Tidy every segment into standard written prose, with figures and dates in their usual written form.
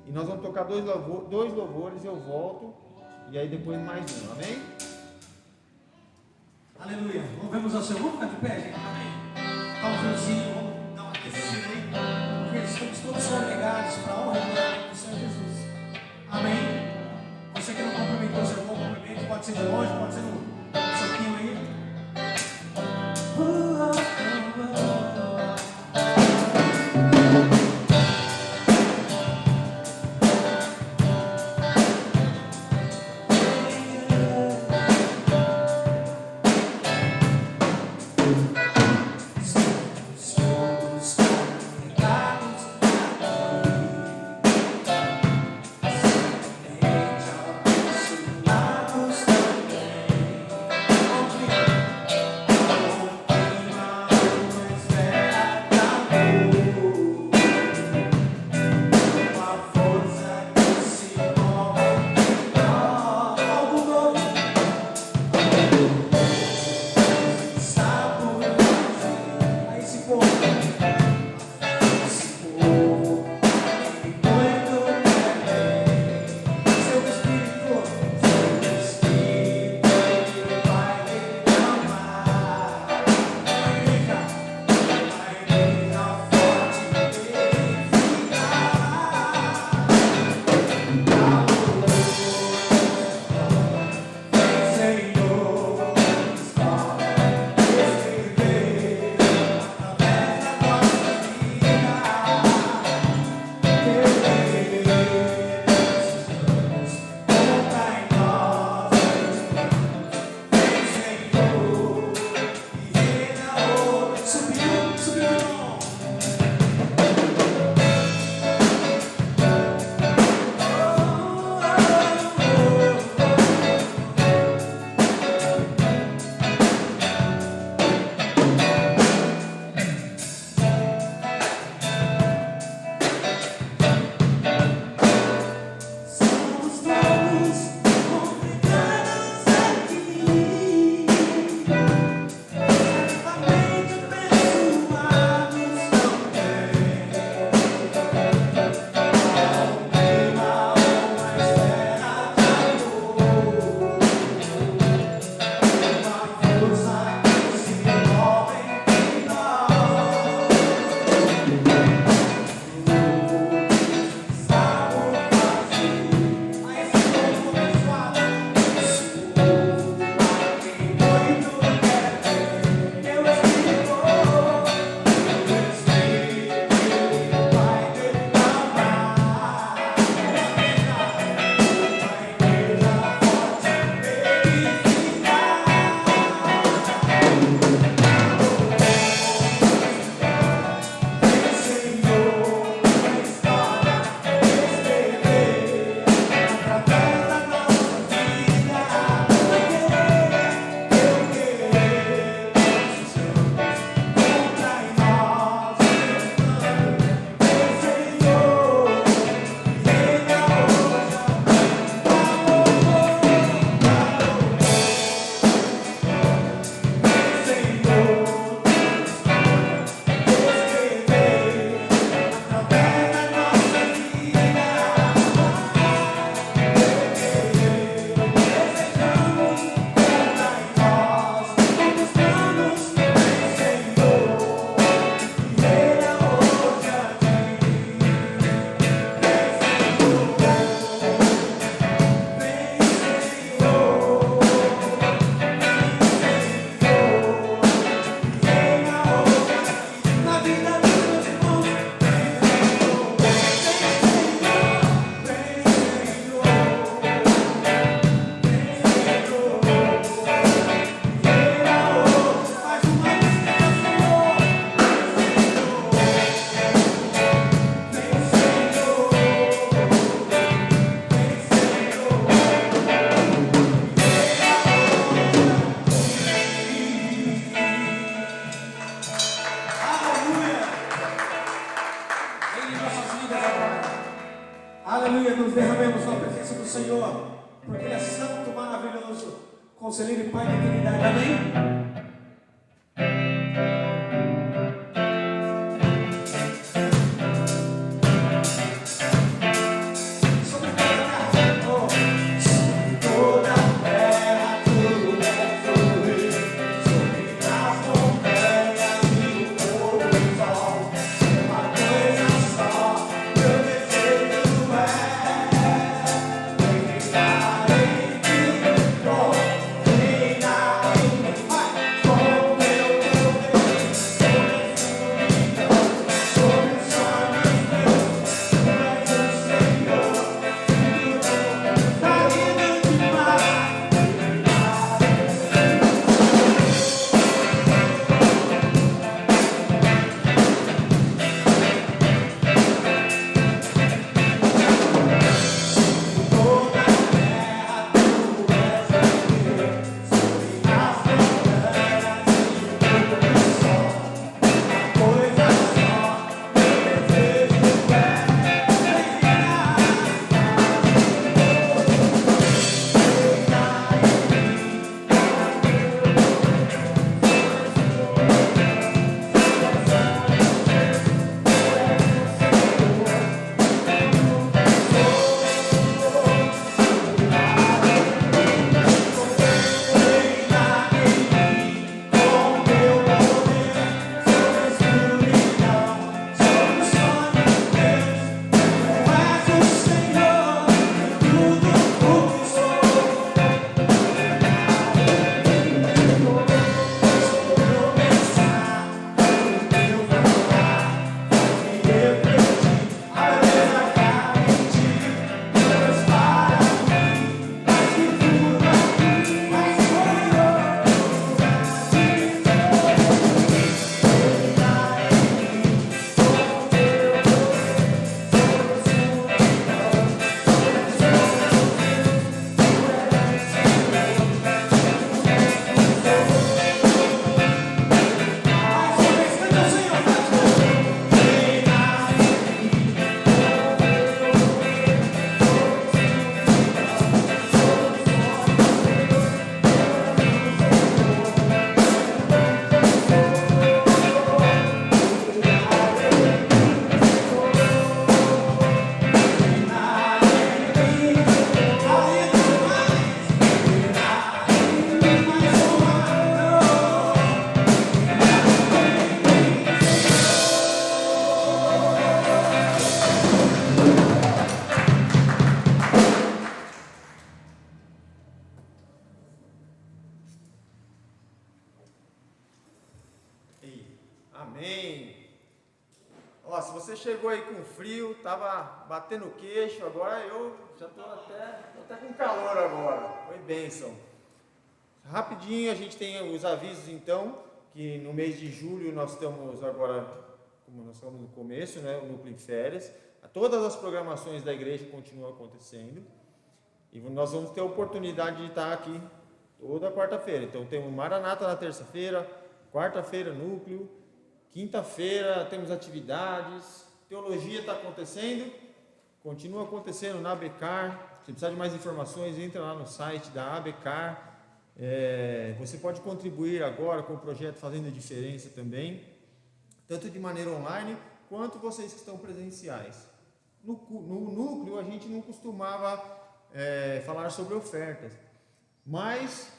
E nós vamos tocar dois louvores, eu volto. E aí depois mais um, amém? Aleluia. Vamos ao Senhor. Vamos ficar de pé, gente. Amém. Dá um friozinho, vamos dar uma aquecida aí. Porque estamos todos congregados para a honra e glória do Senhor Jesus. Amém. Você que não cumprimentou o seu irmão, cumprimente. Pode ser de longe, pode ser no soquinho aí. Aleluia, nos derramemos na presença do Senhor, porque Ele é santo, maravilhoso, conselheiro e Pai da eternidade. Amém? chegou aí com frio, tava batendo o queixo, agora eu já tô até com calor agora. Foi bênção. Rapidinho a gente tem os avisos então, que no mês de julho nós estamos agora, como nós estamos no começo, né, o núcleo em férias. Todas as programações da igreja continuam acontecendo. E nós vamos ter a oportunidade de estar aqui toda quarta-feira. Então temos Maranata na terça-feira, quarta-feira núcleo, quinta-feira temos atividades, teologia está acontecendo, continua acontecendo na ABCAR. Se precisar de mais informações, entra lá no site da ABCAR. Você pode contribuir agora com o projeto Fazendo a Diferença também, tanto de maneira online quanto vocês que estão presenciais. No núcleo a gente não costumava falar sobre ofertas, mas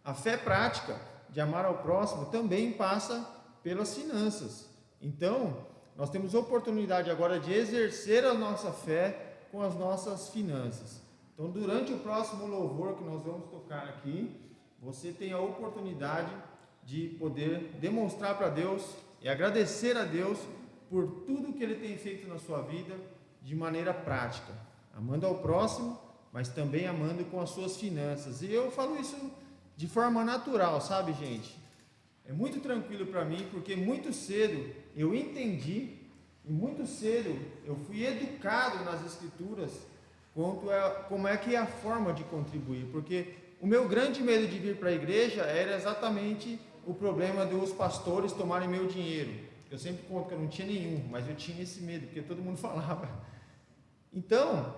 a fé prática de amar ao próximo também passa pelas finanças. Então, nós temos a oportunidade agora de exercer a nossa fé com as nossas finanças. Então, durante o próximo louvor que nós vamos tocar aqui, você tem a oportunidade de poder demonstrar para Deus e agradecer a Deus por tudo que Ele tem feito na sua vida de maneira prática, amando ao próximo, mas também amando com as suas finanças. E eu falo isso de forma natural, sabe, gente? É muito tranquilo para mim, porque muito cedo eu entendi, e muito cedo eu fui educado nas Escrituras como é que é a forma de contribuir, porque o meu grande medo de vir para a igreja era exatamente o problema dos pastores tomarem meu dinheiro. Eu sempre conto que eu não tinha nenhum, mas eu tinha esse medo, porque todo mundo falava. Então,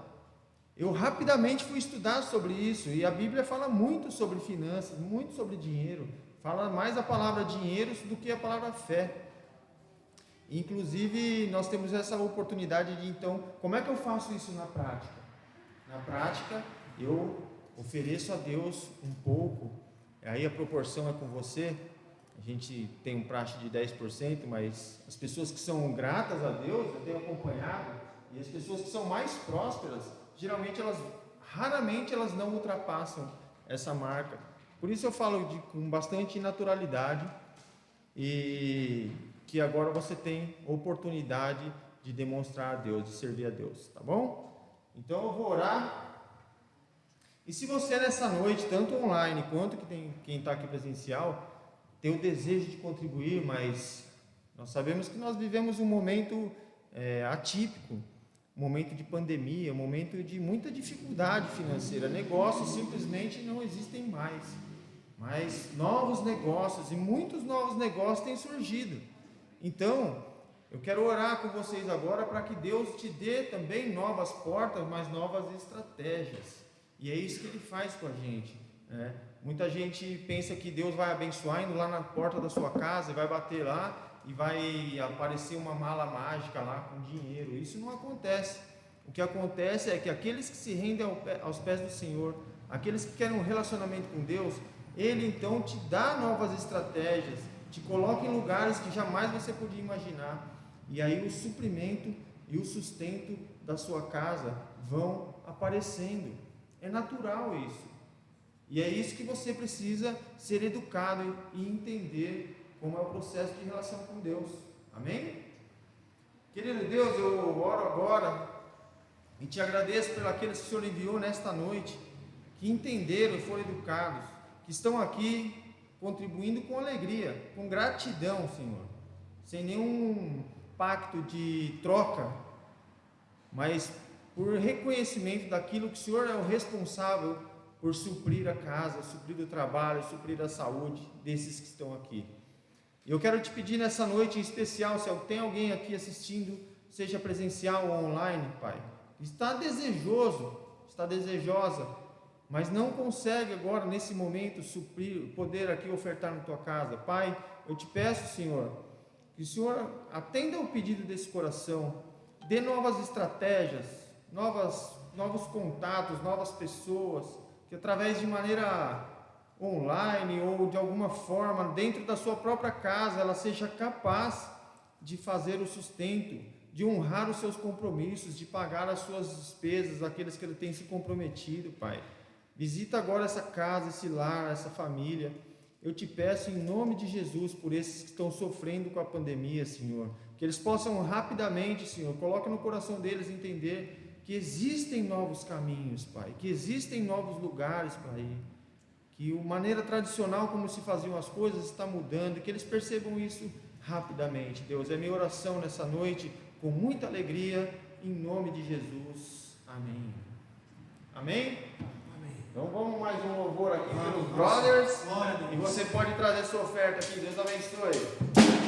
eu rapidamente fui estudar sobre isso, e a Bíblia fala muito sobre finanças, muito sobre dinheiro, fala mais a palavra dinheiro do que a palavra fé. Inclusive, nós temos essa oportunidade de, então, como é que eu faço isso na prática? Na prática, eu ofereço a Deus um pouco, aí a proporção é com você. A gente tem um praxe de 10%, mas as pessoas que são gratas a Deus, eu tenho acompanhado, e as pessoas que são mais prósperas, geralmente raramente elas não ultrapassam essa marca. Por isso eu falo com bastante naturalidade, e que agora você tem oportunidade de demonstrar a Deus, de servir a Deus, tá bom? Então eu vou orar. E se você nessa noite, tanto online quanto quem está aqui presencial, tem o desejo de contribuir, mas nós sabemos que nós vivemos um momento atípico, um momento de pandemia, um momento de muita dificuldade financeira. Negócios simplesmente não existem mais, mas novos negócios, e muitos novos negócios têm surgido. Então, eu quero orar com vocês agora para que Deus te dê também novas portas, mas novas estratégias. E é isso que Ele faz com a gente, né? Muita gente pensa que Deus vai abençoar indo lá na porta da sua casa, e vai bater lá e vai aparecer uma mala mágica lá com dinheiro. Isso não acontece. O que acontece é que aqueles que se rendem aos pés do Senhor, aqueles que querem um relacionamento com Deus, Ele então te dá novas estratégias, te coloca em lugares que jamais você podia imaginar, e aí o suprimento e o sustento da sua casa vão aparecendo. É natural isso. E é isso que você precisa ser educado e entender como é o processo de relação com Deus. Amém? Querido Deus, eu oro agora e te agradeço por aqueles que o Senhor enviou nesta noite, que entenderam e foram educados, que estão aqui contribuindo com alegria, com gratidão, Senhor, sem nenhum pacto de troca, mas por reconhecimento daquilo que o Senhor é o responsável por suprir a casa, suprir o trabalho, suprir a saúde desses que estão aqui. Eu quero te pedir nessa noite em especial, se tem alguém aqui assistindo, seja presencial ou online, Pai, está desejosa, mas não consegue agora, nesse momento, suprir, poder aqui ofertar na tua casa. Pai, eu te peço, Senhor, que o Senhor atenda o pedido desse coração, dê novas estratégias, novos contatos, novas pessoas, que através de maneira online ou de alguma forma, dentro da sua própria casa, ela seja capaz de fazer o sustento, de honrar os seus compromissos, de pagar as suas despesas, aqueles que ele tem se comprometido, Pai. Visita agora essa casa, esse lar, essa família, eu te peço em nome de Jesus por esses que estão sofrendo com a pandemia, Senhor, que eles possam rapidamente, Senhor, coloque no coração deles entender que existem novos caminhos, Pai, que existem novos lugares para ir, que a maneira tradicional como se faziam as coisas está mudando, que eles percebam isso rapidamente. Deus, é minha oração nessa noite, com muita alegria, em nome de Jesus. Amém. Amém? Então vamos mais um louvor aqui pelos brothers. E você pode trazer sua oferta aqui. Deus abençoe.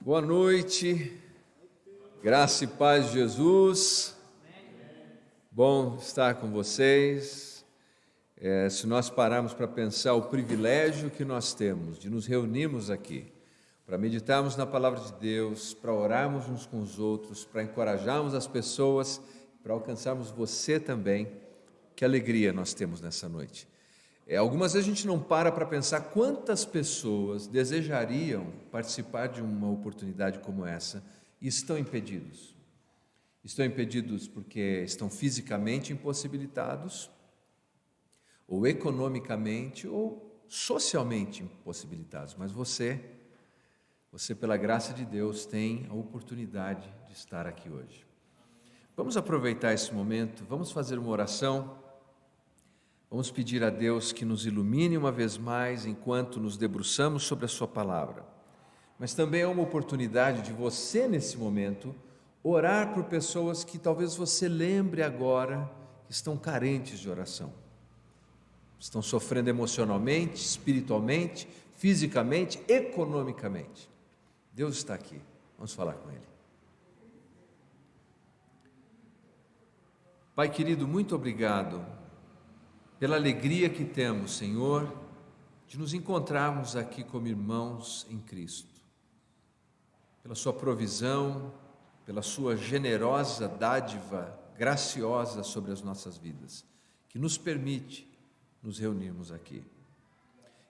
Boa noite, graça e paz de Jesus. Bom estar com vocês. Se nós pararmos para pensar o privilégio que nós temos de nos reunirmos aqui, para meditarmos na Palavra de Deus, para orarmos uns com os outros, para encorajarmos as pessoas, para alcançarmos você também, que alegria nós temos nessa noite. Algumas vezes a gente não para pensar quantas pessoas desejariam participar de uma oportunidade como essa e estão impedidos. Estão impedidos porque estão fisicamente impossibilitados, ou economicamente, ou socialmente impossibilitados. Mas você pela graça de Deus, tem a oportunidade de estar aqui hoje. Vamos aproveitar esse momento, vamos fazer uma oração, vamos pedir a Deus que nos ilumine uma vez mais enquanto nos debruçamos sobre a sua palavra. Mas também é uma oportunidade de você, nesse momento, orar por pessoas que talvez você lembre agora que estão carentes de oração. Estão sofrendo emocionalmente, espiritualmente, fisicamente, economicamente. Deus está aqui, vamos falar com Ele. Pai querido, muito obrigado pela alegria que temos, Senhor, de nos encontrarmos aqui como irmãos em Cristo. Pela sua provisão, pela sua generosa dádiva, graciosa sobre as nossas vidas, que nos permite nos reunirmos aqui.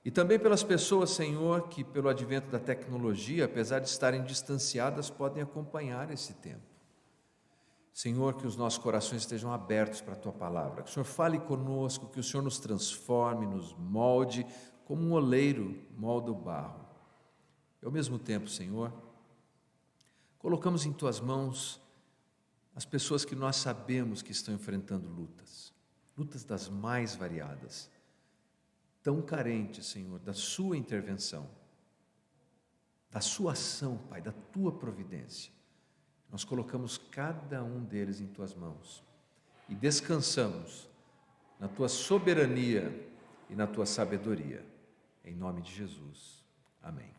E também pelas pessoas, Senhor, que pelo advento da tecnologia, apesar de estarem distanciadas, podem acompanhar esse tempo. Senhor, que os nossos corações estejam abertos para a Tua Palavra, que o Senhor fale conosco, que o Senhor nos transforme, nos molde, como um oleiro molda o barro. E ao mesmo tempo, Senhor, colocamos em Tuas mãos as pessoas que nós sabemos que estão enfrentando lutas das mais variadas, tão carentes, Senhor, da Sua intervenção, da Sua ação, Pai, da Tua providência. Nós colocamos cada um deles em Tuas mãos e descansamos na Tua soberania e na Tua sabedoria, em nome de Jesus. Amém.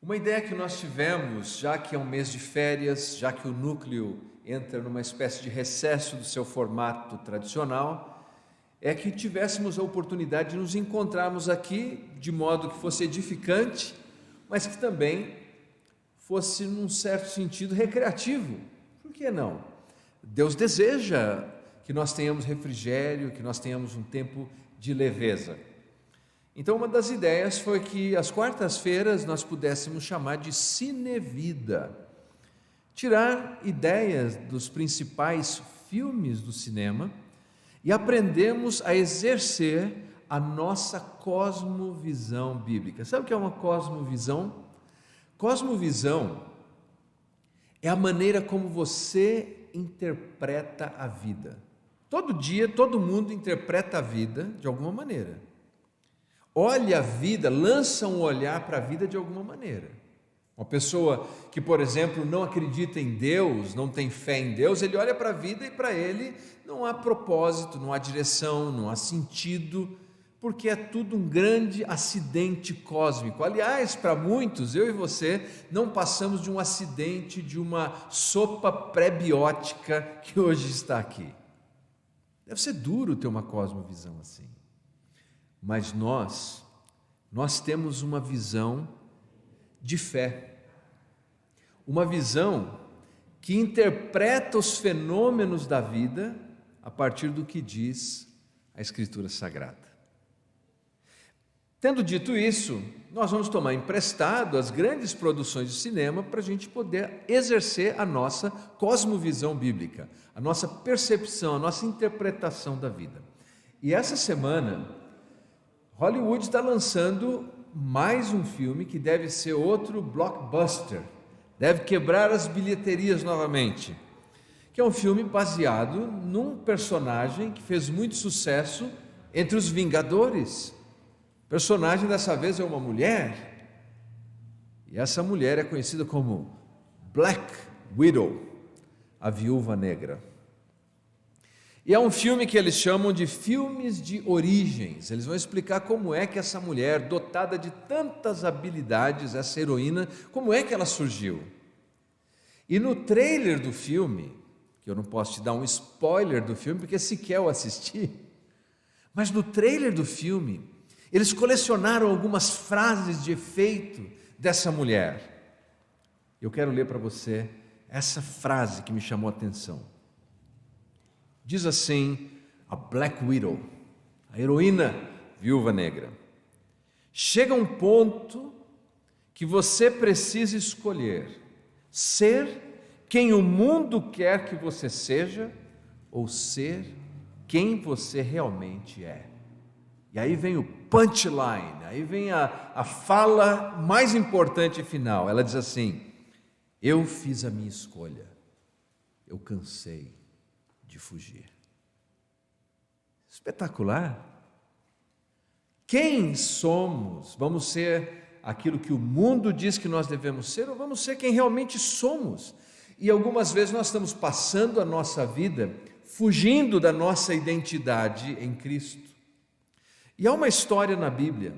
Uma ideia que nós tivemos, já que é um mês de férias, já que o núcleo entra numa espécie de recesso do seu formato tradicional, é que tivéssemos a oportunidade de nos encontrarmos aqui de modo que fosse edificante, mas que também fosse, num certo sentido, recreativo. Por que não? Deus deseja que nós tenhamos refrigério, que nós tenhamos um tempo de leveza. Então, uma das ideias foi que às quartas-feiras nós pudéssemos chamar de Cinevida, tirar ideias dos principais filmes do cinema e aprendemos a exercer a nossa cosmovisão bíblica. Sabe o que é uma cosmovisão? Cosmovisão é a maneira como você interpreta a vida. Todo dia, todo mundo interpreta a vida de alguma maneira. Olha a vida, lança um olhar para a vida de alguma maneira. Uma pessoa que, por exemplo, não acredita em Deus, não tem fé em Deus, ele olha para a vida e para ele não há propósito, não há direção, não há sentido, porque é tudo um grande acidente cósmico. Aliás, para muitos, eu e você, não passamos de um acidente, de uma sopa pré-biótica que hoje está aqui. Deve ser duro ter uma cosmovisão assim. Mas nós temos uma visão de fé, uma visão que interpreta os fenômenos da vida a partir do que diz a Escritura Sagrada. Tendo dito isso, nós vamos tomar emprestado as grandes produções de cinema para a gente poder exercer a nossa cosmovisão bíblica, a nossa percepção, a nossa interpretação da vida. E essa semana, Hollywood está lançando mais um filme que deve ser outro blockbuster, deve quebrar as bilheterias novamente, que é um filme baseado num personagem que fez muito sucesso entre os Vingadores. O personagem dessa vez é uma mulher, e essa mulher é conhecida como Black Widow, a Viúva Negra. E é um filme que eles chamam de filmes de origens. Eles vão explicar como é que essa mulher, dotada de tantas habilidades, essa heroína, como é que ela surgiu. E no trailer do filme, que eu não posso te dar um spoiler do filme, porque sequer eu assisti, mas no trailer do filme, eles colecionaram algumas frases de efeito dessa mulher. Eu quero ler para você essa frase que me chamou a atenção. Diz assim a Black Widow, a heroína viúva negra: chega um ponto que você precisa escolher ser quem o mundo quer que você seja ou ser quem você realmente é. E aí vem o punchline, aí vem a fala mais importante e final. Ela diz assim: eu fiz a minha escolha, eu cansei de fugir. Espetacular! Quem somos? Vamos ser aquilo que o mundo diz que nós devemos ser, ou vamos ser quem realmente somos? E algumas vezes nós estamos passando a nossa vida fugindo da nossa identidade em Cristo. E há uma história na Bíblia,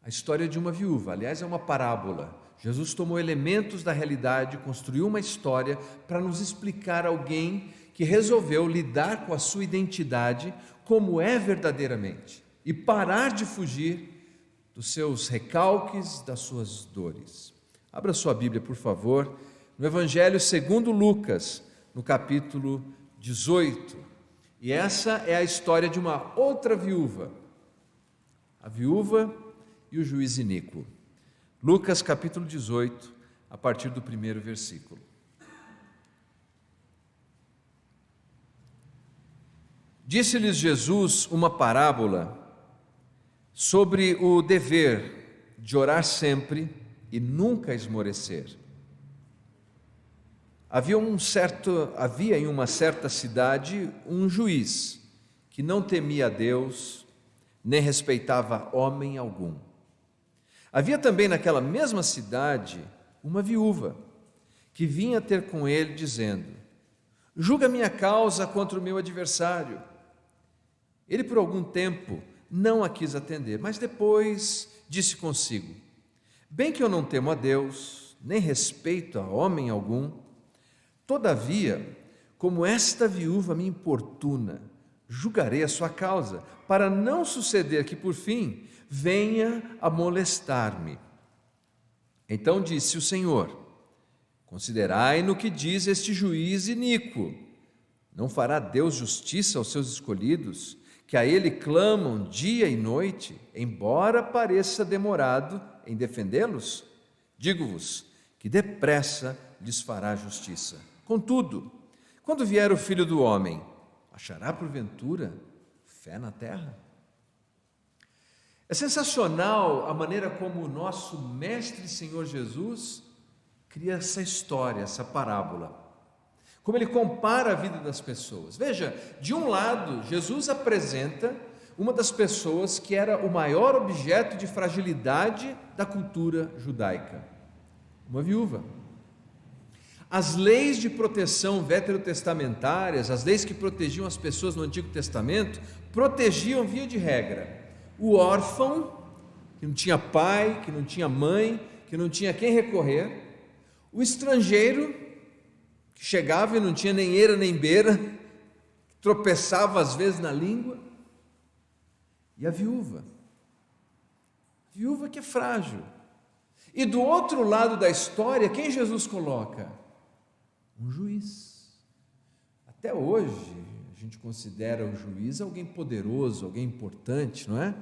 a história de uma viúva, aliás é uma parábola. Jesus tomou elementos da realidade, construiu uma história para nos explicar alguém que resolveu lidar com a sua identidade como é verdadeiramente e parar de fugir dos seus recalques, das suas dores. Abra sua Bíblia, por favor, no Evangelho segundo Lucas, no capítulo 18. E essa é a história de uma outra viúva, a viúva e o juiz iníquo. Lucas capítulo 18, a partir do 1º versículo. Disse-lhes Jesus uma parábola sobre o dever de orar sempre e nunca esmorecer. Havia em uma certa cidade um juiz que não temia a Deus, nem respeitava homem algum. Havia também naquela mesma cidade uma viúva que vinha ter com ele dizendo: julga minha causa contra o meu adversário. Ele por algum tempo não a quis atender, mas depois disse consigo: bem que eu não temo a Deus, nem respeito a homem algum, todavia, como esta viúva me importuna, julgarei a sua causa, para não suceder que por fim venha a molestar-me. Então disse o Senhor: considerai no que diz este juiz iníquo. Não fará Deus justiça aos seus escolhidos, que a Ele clamam dia e noite, embora pareça demorado em defendê-los? Digo-vos que depressa lhes fará justiça. Contudo, quando vier o Filho do Homem, achará porventura fé na terra? É sensacional a maneira como o nosso Mestre Senhor Jesus cria essa história, essa parábola. Como ele compara a vida das pessoas. Veja, de um lado, Jesus apresenta uma das pessoas que era o maior objeto de fragilidade da cultura judaica, uma viúva. As leis de proteção veterotestamentárias, as leis que protegiam as pessoas no Antigo Testamento, protegiam, via de regra, o órfão, que não tinha pai, que não tinha mãe, que não tinha a quem recorrer, o estrangeiro, que chegava e não tinha nem eira nem beira, tropeçava às vezes na língua, e a viúva que é frágil. E do outro lado da história, quem Jesus coloca? Um juiz. Até hoje, a gente considera o juiz alguém poderoso, alguém importante, não é?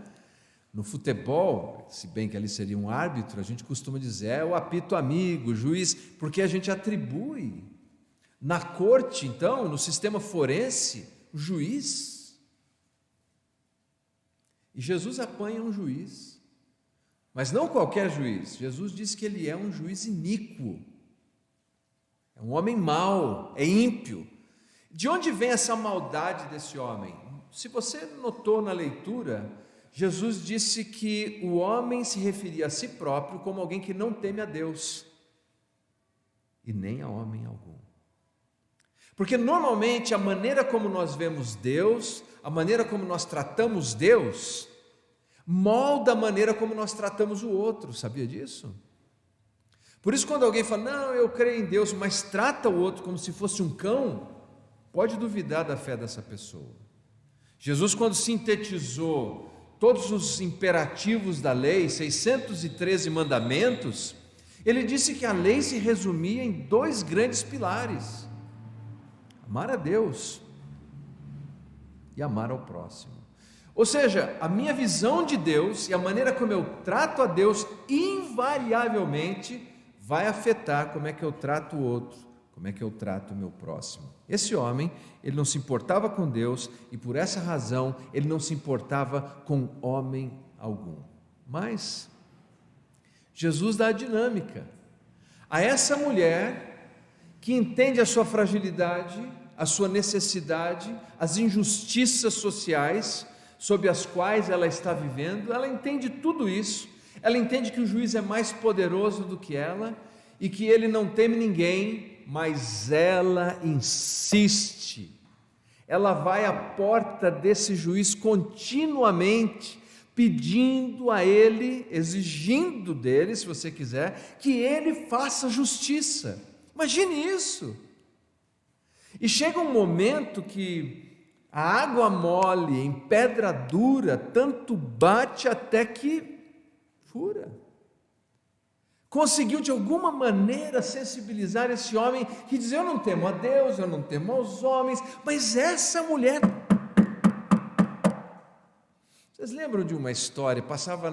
No futebol, se bem que ali seria um árbitro, a gente costuma dizer, é o apito amigo, o juiz, porque a gente atribui. Na corte, então, no sistema forense, o juiz. E Jesus apanha um juiz, mas não qualquer juiz. Jesus diz que ele é um juiz iníquo, é um homem mau, é ímpio. De onde vem essa maldade desse homem? Se você notou na leitura, Jesus disse que o homem se referia a si próprio como alguém que não teme a Deus, e nem a homem algum. Porque normalmente a maneira como nós vemos Deus, a maneira como nós tratamos Deus, molda a maneira como nós tratamos o outro, sabia disso? Por isso, quando alguém fala, não, eu creio em Deus, mas trata o outro como se fosse um cão, pode duvidar da fé dessa pessoa. Jesus, quando sintetizou todos os imperativos da lei, 613 mandamentos, ele disse que a lei se resumia em 2 grandes pilares: amar a Deus e amar ao próximo. Ou seja, a minha visão de Deus e a maneira como eu trato a Deus invariavelmente vai afetar como é que eu trato o outro, como é que eu trato o meu próximo. Esse homem, ele não se importava com Deus e por essa razão ele não se importava com homem algum. Mas Jesus dá a dinâmica a essa mulher que entende a sua fragilidade, a sua necessidade, as injustiças sociais sob as quais ela está vivendo. Ela entende tudo isso. Ela entende que o juiz é mais poderoso do que ela e que ele não teme ninguém, mas ela insiste. Ela vai à porta desse juiz continuamente, pedindo a ele, exigindo dele, se você quiser, que ele faça justiça. Imagine isso. E chega um momento que a água mole em pedra dura tanto bate até que fura. Conseguiu de alguma maneira sensibilizar esse homem que diz: eu não temo a Deus, eu não temo aos homens, mas essa mulher... Vocês lembram de uma história, passava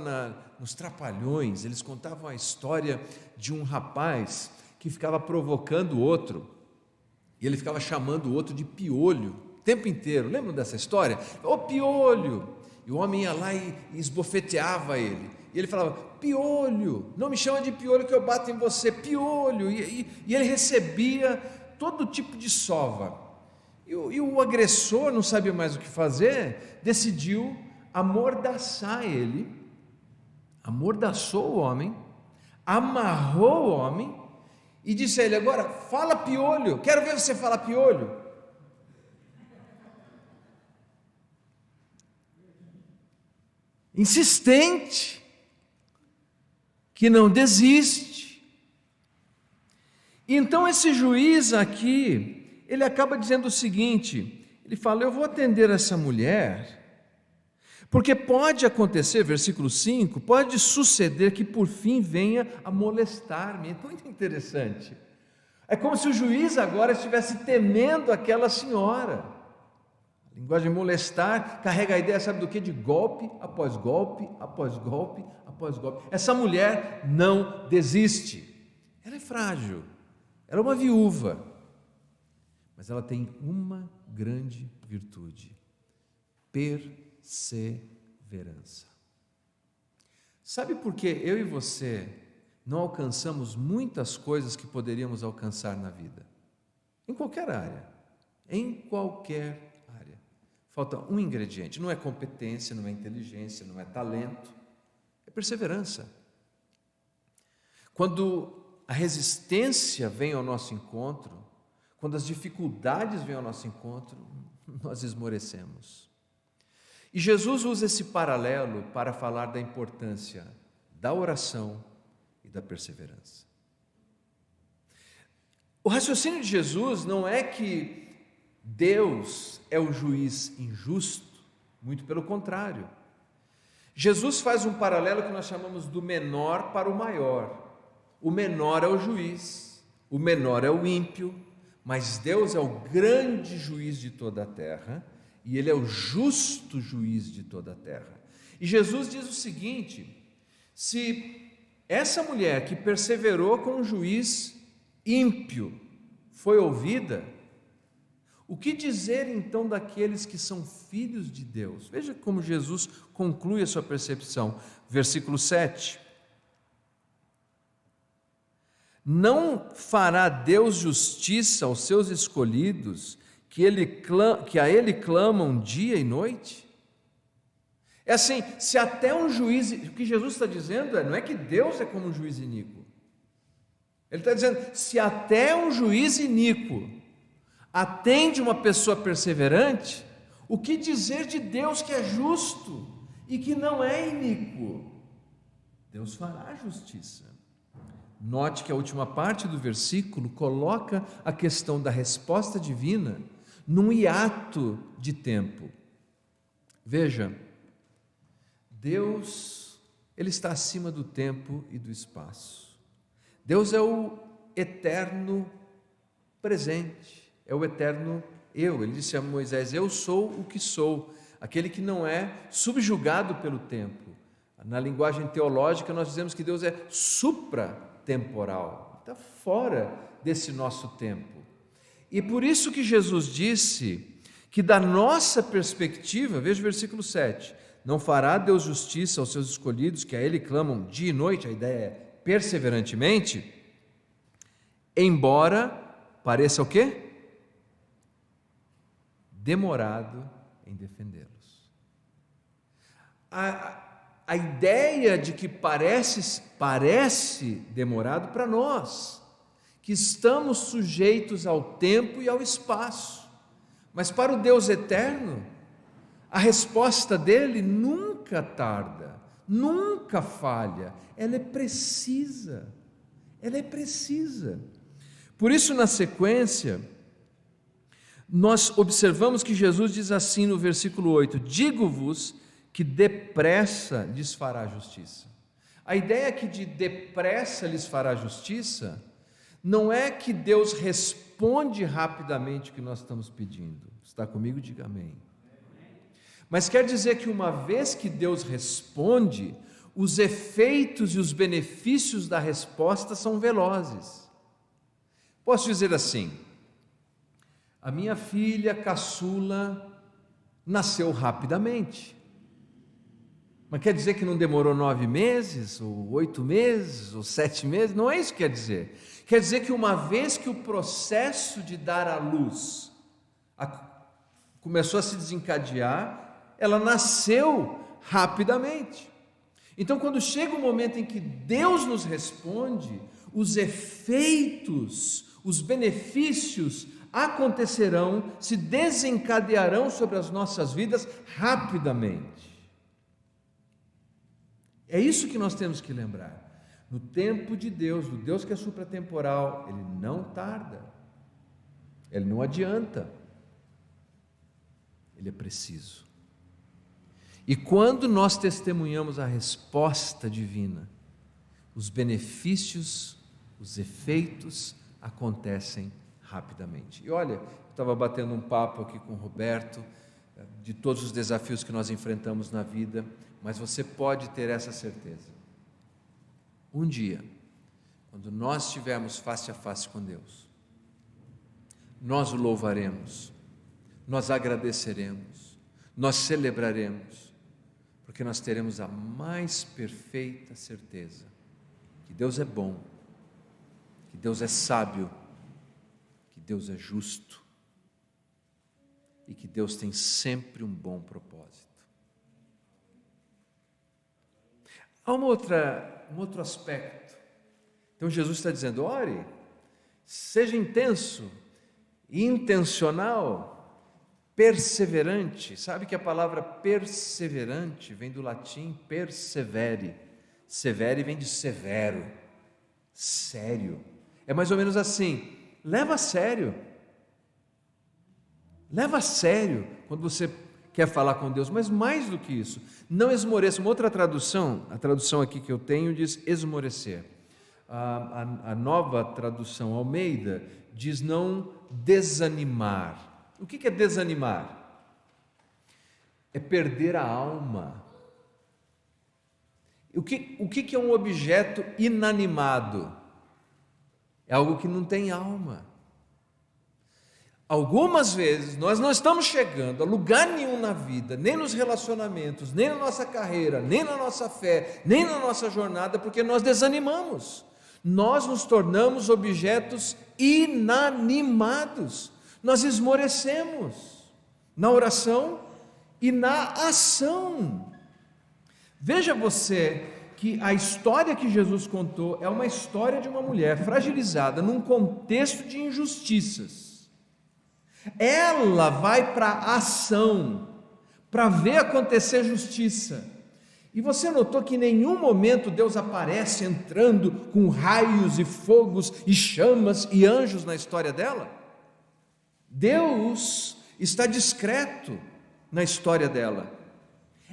nos Trapalhões, eles contavam a história de um rapaz que ficava provocando o outro, e ele ficava chamando o outro de piolho o tempo inteiro. Lembram dessa história? Ô piolho! E o homem ia lá e esbofeteava ele. E ele falava: piolho, não me chama de piolho que eu bato em você, piolho. E ele recebia todo tipo de sova. E o agressor não sabia mais o que fazer, decidiu amordaçar ele, amordaçou o homem, amarrou o homem e disse a ele: agora fala piolho, quero ver você falar piolho. Insistente, que não desiste. Então esse juiz aqui, ele acaba dizendo o seguinte, ele fala: eu vou atender essa mulher, porque pode acontecer, versículo 5, pode suceder que por fim venha a molestar-me. É muito interessante. É como se o juiz agora estivesse temendo aquela senhora. A linguagem molestar carrega a ideia, sabe do que? De golpe após golpe, após golpe, após golpe. Essa mulher não desiste. Ela é frágil, ela é uma viúva, mas ela tem uma grande virtude: perseverança. Sabe por que eu e você não alcançamos muitas coisas que poderíamos alcançar na vida? Em qualquer área, em qualquer área. Falta um ingrediente: não é competência, não é inteligência, não é talento, é perseverança. Quando a resistência vem ao nosso encontro, quando as dificuldades vêm ao nosso encontro, nós esmorecemos. E Jesus usa esse paralelo para falar da importância da oração e da perseverança. O raciocínio de Jesus não é que Deus é o juiz injusto, muito pelo contrário. Jesus faz um paralelo que nós chamamos do menor para o maior. O menor é o juiz, o menor é o ímpio, mas Deus é o grande juiz de toda a terra e Ele é o justo juiz de toda a terra. E Jesus diz o seguinte: se essa mulher que perseverou com um juiz ímpio foi ouvida, o que dizer então daqueles que são filhos de Deus? Veja como Jesus conclui a sua percepção, versículo 7. Não fará Deus justiça aos seus escolhidos, que a Ele clamam dia e noite? É assim, se até um juiz, o que Jesus está dizendo não é que Deus é como um juiz iníquo. Ele está dizendo, se até um juiz iníquo atende uma pessoa perseverante, o que dizer de Deus que é justo e que não é iníquo? Deus fará justiça. Note que a última parte do versículo coloca a questão da resposta divina num hiato de tempo. Veja, Deus, Ele está acima do tempo e do espaço. Deus é o eterno presente, é o eterno eu. Ele disse a Moisés: eu sou o que sou, aquele que não é subjugado pelo tempo. Na linguagem teológica nós dizemos que Deus é supratemporal, está fora desse nosso tempo. E por isso que Jesus disse que da nossa perspectiva, veja o versículo 7, não fará Deus justiça aos seus escolhidos, que a Ele clamam dia e noite, a ideia é perseverantemente, embora pareça o quê? Demorado em defendê-los. A ideia de que parece demorado para nós, que estamos sujeitos ao tempo e ao espaço, mas para o Deus eterno, a resposta dele nunca tarda, nunca falha, ela é precisa. Por isso, na sequência, nós observamos que Jesus diz assim no versículo 8: digo-vos que depressa lhes fará justiça. A ideia que de depressa lhes fará justiça não é que Deus responde rapidamente o que nós estamos pedindo. Está comigo? Diga amém. Mas quer dizer que uma vez que Deus responde, os efeitos e os benefícios da resposta são velozes. Posso dizer assim: a minha filha caçula nasceu rapidamente. Mas quer dizer que não demorou 9 meses, ou 8 meses, ou 7 meses? Não é isso que quer dizer. Quer dizer que uma vez que o processo de dar à luz começou a se desencadear, ela nasceu rapidamente. Então, quando chega o momento em que Deus nos responde, os efeitos, os benefícios acontecerão, se desencadearão sobre as nossas vidas rapidamente. É isso que nós temos que lembrar. No tempo de Deus, do Deus que é supratemporal, Ele não tarda, Ele não adianta, Ele é preciso. E quando nós testemunhamos a resposta divina, os benefícios, os efeitos acontecem rapidamente. E olha, eu estava batendo um papo aqui com o Roberto, de todos os desafios que nós enfrentamos na vida, mas você pode ter essa certeza. Um dia, quando nós estivermos face a face com Deus, nós o louvaremos, nós agradeceremos, nós celebraremos, porque nós teremos a mais perfeita certeza que Deus é bom, que Deus é sábio, que Deus é justo e que Deus tem sempre um bom propósito. Há um outro aspecto. Então Jesus está dizendo: ore, seja intenso, intencional, perseverante. Sabe que a palavra perseverante vem do latim persevere. Severe vem de severo, sério. É mais ou menos assim: leva a sério. Leva a sério quando você quer falar com Deus, mas mais do que isso, não esmoreça. Uma outra tradução, a tradução aqui que eu tenho diz esmorecer. A nova tradução Almeida diz não desanimar. O que é desanimar? É perder a alma. O que é um objeto inanimado? É algo que não tem alma. Algumas vezes nós não estamos chegando a lugar nenhum na vida, nem nos relacionamentos, nem na nossa carreira, nem na nossa fé, nem na nossa jornada, porque nós desanimamos. Nós nos tornamos objetos inanimados. Nós esmorecemos na oração e na ação. Veja você que a história que Jesus contou é uma história de uma mulher fragilizada num contexto de injustiças. Ela vai para a ação, para ver acontecer justiça. E você notou que em nenhum momento Deus aparece entrando com raios e fogos e chamas e anjos na história dela? Deus está discreto na história dela.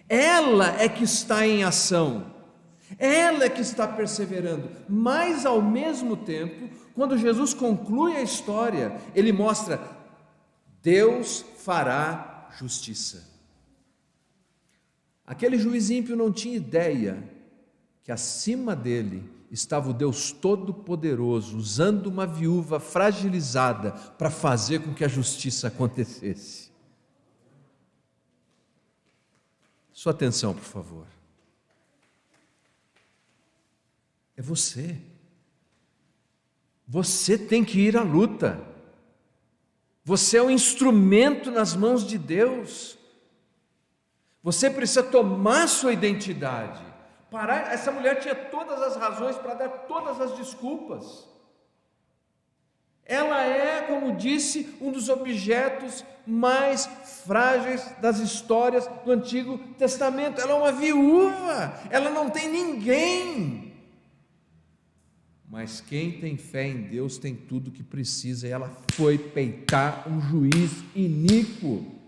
Ela é que está em ação, ela é que está perseverando, mas ao mesmo tempo, quando Jesus conclui a história, ele mostra: Deus fará justiça. Aquele juiz ímpio não tinha ideia que acima dele estava o Deus Todo-Poderoso, usando uma viúva fragilizada para fazer com que a justiça acontecesse. Sua atenção, por favor. É você. Você tem que ir à luta. Você é um instrumento nas mãos de Deus. Você precisa tomar sua identidade. Essa mulher tinha todas as razões para dar todas as desculpas. Ela é, como disse, um dos objetos mais frágeis das histórias do Antigo Testamento. Ela é uma viúva, ela não tem ninguém. Mas quem tem fé em Deus tem tudo o que precisa, e ela foi peitar um juiz iníquo.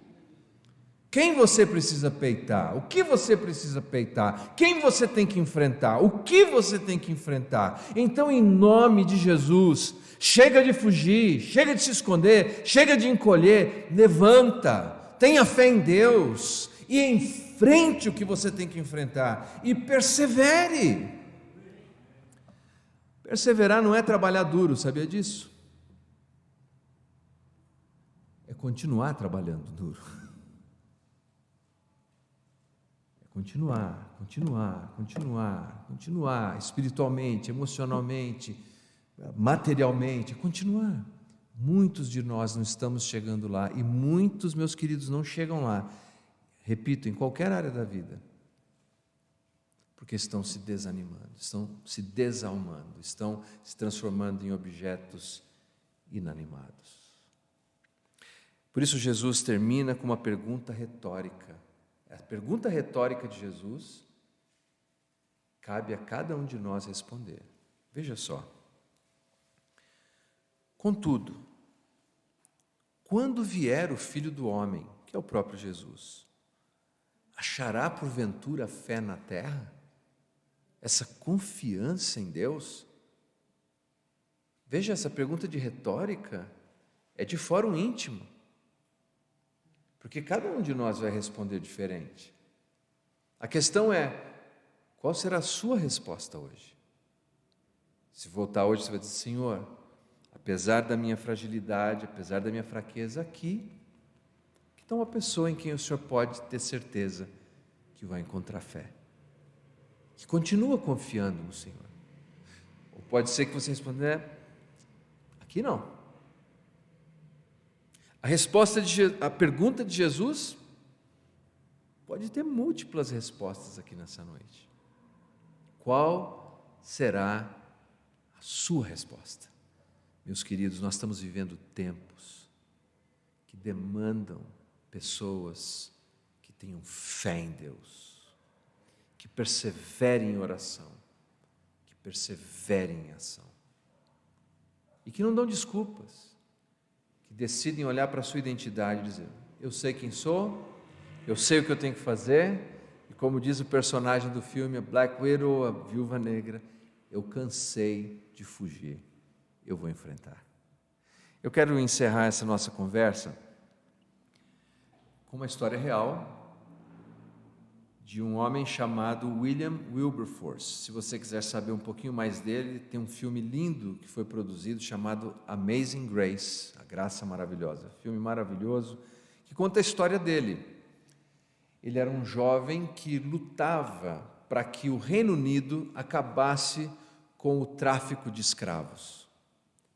Quem você precisa peitar? O que você precisa peitar? Quem você tem que enfrentar? O que você tem que enfrentar? Então, em nome de Jesus, chega de fugir, chega de se esconder, chega de encolher, levanta, tenha fé em Deus e enfrente o que você tem que enfrentar e persevere. Perseverar não é trabalhar duro, sabia disso? É continuar trabalhando duro. Continuar, espiritualmente, emocionalmente, materialmente, continuar. Muitos de nós não estamos chegando lá, e muitos, meus queridos, não chegam lá, repito, em qualquer área da vida, porque estão se desanimando, estão se desalmando, estão se transformando em objetos inanimados. Por isso Jesus termina com uma pergunta retórica. A pergunta retórica de Jesus cabe a cada um de nós responder. Veja só. Contudo, quando vier o Filho do Homem, que é o próprio Jesus, achará porventura fé na terra? Essa confiança em Deus? Veja, essa pergunta de retórica é de fórum íntimo. Porque cada um de nós vai responder diferente. A questão é, qual será a sua resposta hoje? Se voltar hoje, você vai dizer: Senhor, apesar da minha fragilidade, apesar da minha fraqueza, aqui está uma pessoa em quem o Senhor pode ter certeza que vai encontrar fé, que continua confiando no Senhor. Ou pode ser que você responda: aqui não. A pergunta de Jesus pode ter múltiplas respostas aqui nessa noite. Qual será a sua resposta? Meus queridos, nós estamos vivendo tempos que demandam pessoas que tenham fé em Deus, que perseverem em oração, que perseverem em ação e que não dão desculpas, que decidem olhar para a sua identidade e dizer: eu sei quem sou, eu sei o que eu tenho que fazer, e como diz o personagem do filme, a Black Widow, a Viúva Negra, eu cansei de fugir, eu vou enfrentar. Eu quero encerrar essa nossa conversa com uma história real de um homem chamado William Wilberforce. Se você quiser saber um pouquinho mais dele, tem um filme lindo que foi produzido chamado Amazing Grace, A Graça Maravilhosa. Filme maravilhoso que conta a história dele. Ele era um jovem que lutava para que o Reino Unido acabasse com o tráfico de escravos.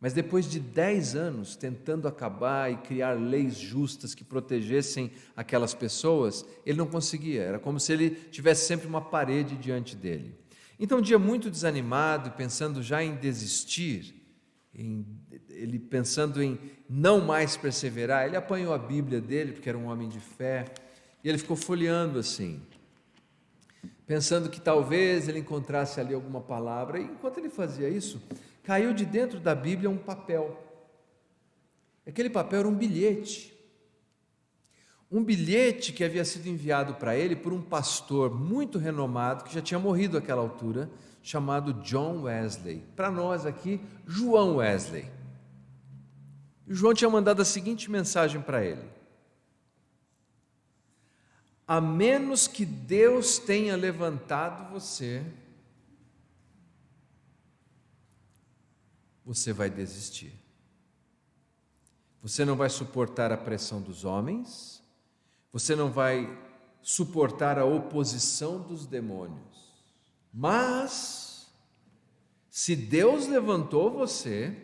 Mas depois de 10 anos tentando acabar e criar leis justas que protegessem aquelas pessoas, ele não conseguia. Era como se ele tivesse sempre uma parede diante dele. Então, um dia muito desanimado, pensando já em desistir, ele pensando em não mais perseverar, ele apanhou a Bíblia dele, porque era um homem de fé, e ele ficou folheando assim. pensando que talvez ele encontrasse ali alguma palavra, e enquanto ele fazia isso, caiu de dentro da Bíblia um papel. Aquele papel era um bilhete que havia sido enviado para ele por um pastor muito renomado, que já tinha morrido àquela altura, chamado John Wesley. Para nós aqui, João Wesley. E João tinha mandado a seguinte mensagem para ele: a menos que Deus tenha levantado você, você vai desistir. Você não vai suportar a pressão dos homens, você não vai suportar a oposição dos demônios. Mas, se Deus levantou você,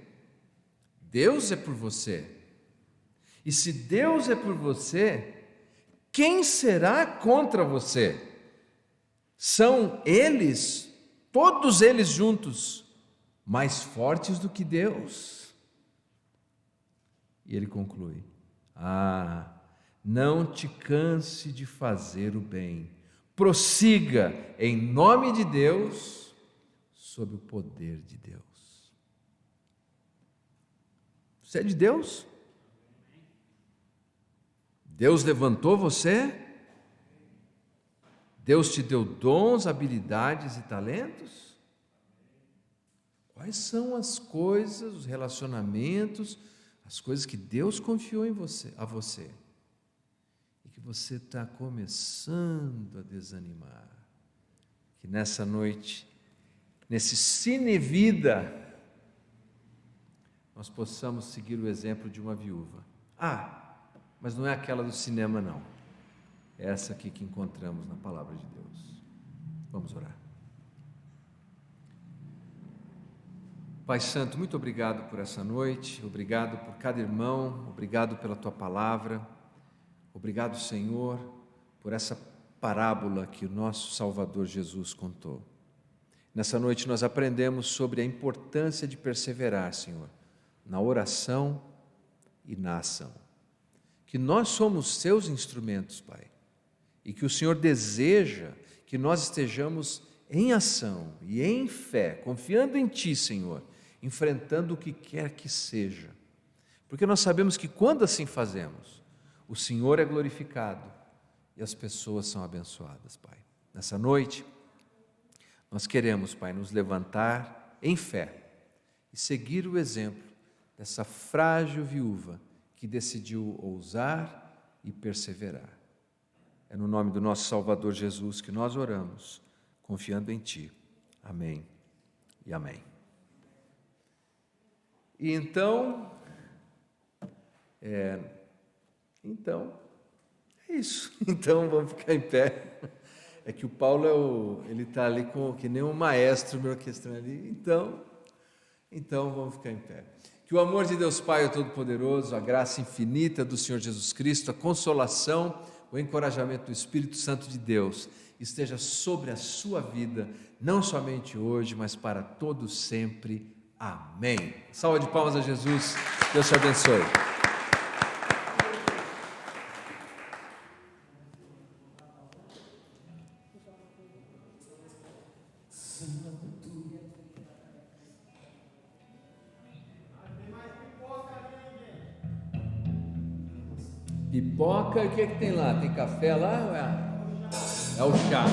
Deus é por você. E se Deus é por você, quem será contra você? São eles, todos eles juntos, mais fortes do que Deus. E ele conclui: não te canse de fazer o bem, prossiga em nome de Deus, sob o poder de Deus. Você é de Deus? Deus levantou você? Deus te deu dons, habilidades e talentos? Quais são as coisas, os relacionamentos, as coisas que Deus confiou a você e que você está começando a desanimar? Que nessa noite, nesse Cine Vida, nós possamos seguir o exemplo de uma viúva. Mas não é aquela do cinema, não. É essa aqui que encontramos na palavra de Deus. Vamos orar. Pai Santo, muito obrigado por essa noite, obrigado por cada irmão, obrigado pela Tua palavra, obrigado, Senhor, por essa parábola que o nosso Salvador Jesus contou. Nessa noite nós aprendemos sobre a importância de perseverar, Senhor, na oração e na ação. Que nós somos Seus instrumentos, Pai, e que o Senhor deseja que nós estejamos em ação e em fé, confiando em Ti, Senhor, enfrentando o que quer que seja, porque nós sabemos que quando assim fazemos, o Senhor é glorificado e as pessoas são abençoadas, Pai. Nessa noite, nós queremos, Pai, nos levantar em fé e seguir o exemplo dessa frágil viúva que decidiu ousar e perseverar. É no nome do nosso Salvador Jesus que nós oramos, confiando em Ti. Amém e amém. E então é isso. Então vamos ficar em pé. É que o Paulo ele está ali que nem um maestro me orquestrando ali. Então vamos ficar em pé. Que o amor de Deus Pai, o Todo-Poderoso, a graça infinita do Senhor Jesus Cristo, a consolação, o encorajamento do Espírito Santo de Deus esteja sobre a sua vida, não somente hoje, mas para todo sempre. Amém. Salva de palmas a Jesus. Deus te abençoe. Pipoca, e o que tem lá? Tem café lá? É o chá.